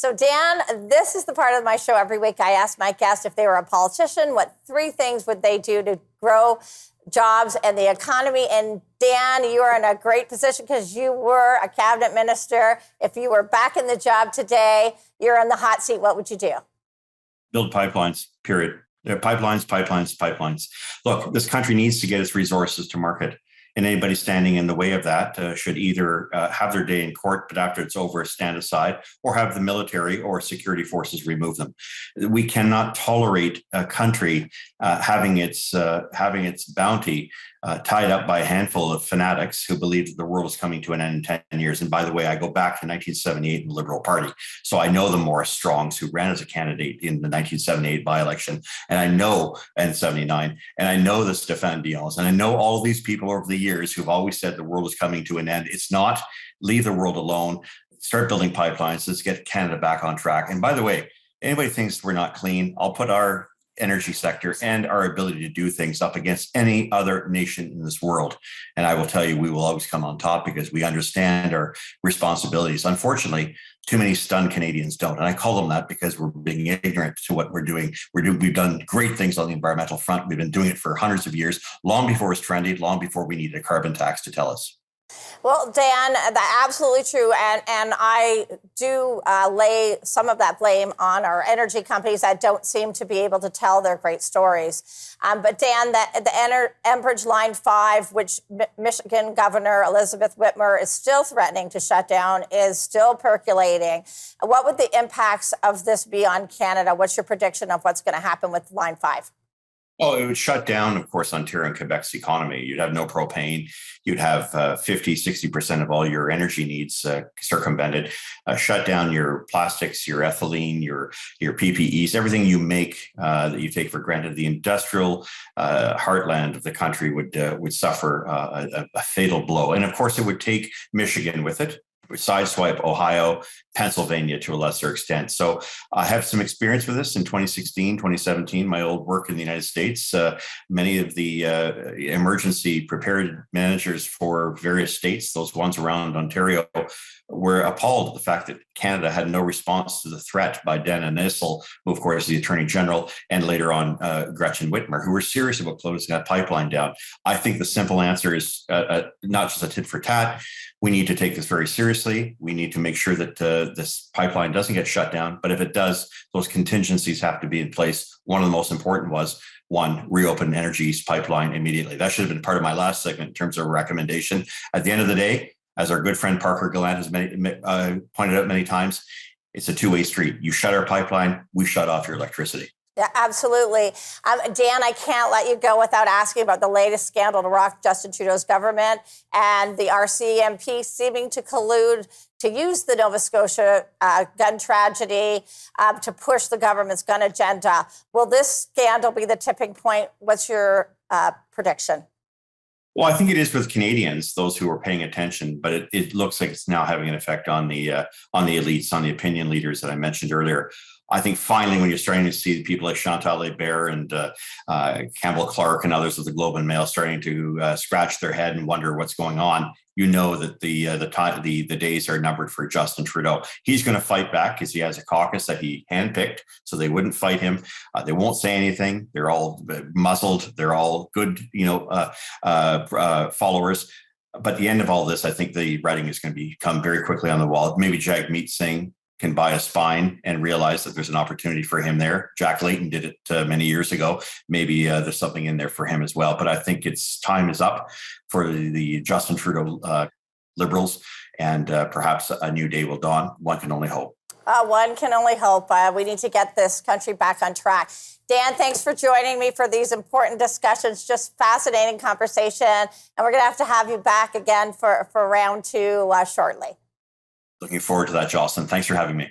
So, Dan, this is the part of my show every week. I ask my guests if they were a politician, what 3 things would they do to grow jobs and the economy? And Dan, you are in a great position because you were a cabinet minister. If you were back in the job today, you're in the hot seat. What would you do? Build pipelines, period. Pipelines. Look, this country needs to get its resources to market. And anybody standing in the way of that should either have their day in court, but after it's over, stand aside, or have the military or security forces remove them. We cannot tolerate a country having its bounty tied up by a handful of fanatics who believe that the world is coming to an end in 10 years. And by the way, I go back to 1978 in the Liberal Party. So I know the Morris Strongs who ran as a candidate in the 1978 by-election. And I know, and 79, and I know the Stéphane Dion's, and I know all these people over the years who've always said the world is coming to an end. It's not. Leave the world alone. Start building pipelines. Let's get Canada back on track. And by the way, anybody thinks we're not clean, I'll put our energy sector and our ability to do things up against any other nation in this world. And I will tell you, we will always come on top because we understand our responsibilities. Unfortunately, too many stunned Canadians don't. And I call them that because we're being ignorant to what we're doing. We've done great things on the environmental front. We've been doing it for hundreds of years, long before it's trendy, long before we needed a carbon tax to tell us. Well, Dan, that's absolutely true. And I do lay some of that blame on our energy companies that don't seem to be able to tell their great stories. But Dan, the Enbridge Line 5, which Michigan Governor Elizabeth Whitmer is still threatening to shut down, is still percolating. What would the impacts of this be on Canada? What's your prediction of what's going to happen with Line 5? Well, it would shut down, of course, Ontario and Quebec's economy. You'd have no propane. You'd have 50-60% of all your energy needs circumvented. Shut down your plastics, your ethylene, your PPEs, everything you make that you take for granted. The industrial heartland of the country would suffer a fatal blow. And of course, it would take Michigan with it. Sideswipe Ohio, Pennsylvania to a lesser extent. So I have some experience with this in 2016, 2017, my old work in the United States. Many of the emergency prepared managers for various states, those ones around Ontario, were appalled at the fact that Canada had no response to the threat by Dana Nissel, who, of course, is the Attorney General, and later on Gretchen Whitmer, who were serious about closing that pipeline down. I think the simple answer is not just a tit for tat. We need to take this very seriously. We need to make sure that this pipeline doesn't get shut down. But if it does, those contingencies have to be in place. One of the most important was, one, reopen Energy East pipeline immediately. That should have been part of my last segment in terms of recommendation. At the end of the day, as our good friend Parker Gallant has pointed out many times, it's a two-way street. You shut our pipeline, we shut off your electricity. Yeah, absolutely. Dan, I can't let you go without asking about the latest scandal to rock Justin Trudeau's government and the RCMP seeming to collude to use the Nova Scotia gun tragedy to push the government's gun agenda. Will this scandal be the tipping point? What's your prediction? Well, I think it is with Canadians, those who are paying attention, but it looks like it's now having an effect on the elites, on the opinion leaders that I mentioned earlier. I think finally, when you're starting to see people like Chantal Hébert and Campbell Clark and others of the Globe and Mail starting to scratch their head and wonder what's going on, you know that the days are numbered for Justin Trudeau. He's going to fight back because he has a caucus that he handpicked, so they wouldn't fight him. They won't say anything. They're all muzzled. They're all good, followers. But at the end of all this, I think the writing is going to become very quickly on the wall. Maybe Jagmeet Singh can buy a spine and realize that there's an opportunity for him there. Jack Layton did it many years ago. Maybe there's something in there for him as well. But I think time is up for the Justin Trudeau Liberals, and perhaps a new day will dawn. One can only hope. One can only hope. We need to get this country back on track. Dan, thanks for joining me for these important discussions. Just fascinating conversation. And we're going to have you back again for round 2 shortly. Looking forward to that, Jocelyn. Thanks for having me.